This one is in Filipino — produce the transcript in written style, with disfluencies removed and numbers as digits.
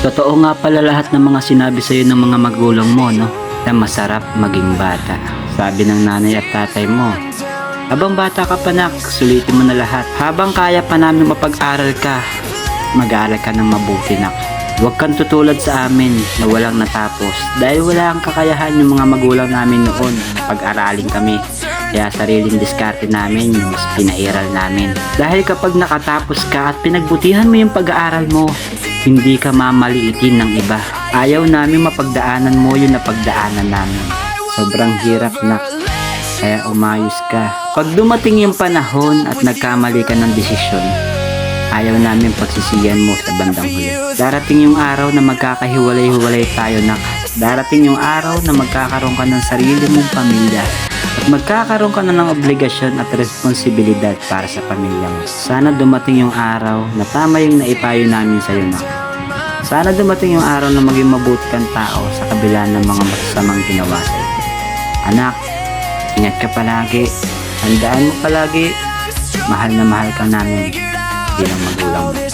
Totoo nga pala lahat ng mga sinabi sa'yo ng mga magulang mo, no? Na masarap maging bata. Sabi ng nanay at tatay mo, habang bata ka pa nak, sulitin mo na lahat. Habang kaya pa namin mapag-aral ka, mag-aaral ka ng mabuti nak. Huwag kang tutulad sa amin na walang natapos dahil wala ang kakayahan yung mga magulang namin noon na pag-aralin kami. Kaya sariling diskarte namin yung mas pinairal namin. Dahil kapag nakatapos ka at pinagbutihan mo yung pag-aaral mo, hindi ka mamaliitin ng iba. Ayaw namin mapagdaanan mo yung napagdaanan namin. Sobrang hirap nak. Kaya umayos ka. Pag dumating yung panahon at nagkamali ka ng desisyon, ayaw namin pagsisiyan mo sa bandang huli. Darating yung araw na magkakahiwalay-hiwalay tayo nak. Darating yung araw na magkakaroon ka ng sarili mong pamilya at magkakaroon ka na ng obligasyon at responsibilidad para sa pamilya mo. Sana dumating yung araw na tama yung naipayo namin sa iyo nak. Sana dumating yung araw na maging mabuti kang tao sa kabila ng mga masasamang ginawa sa iyo. Anak, ingat ka palagi. Handaan mo palagi. Mahal na mahal ka namin bilang magulang mo.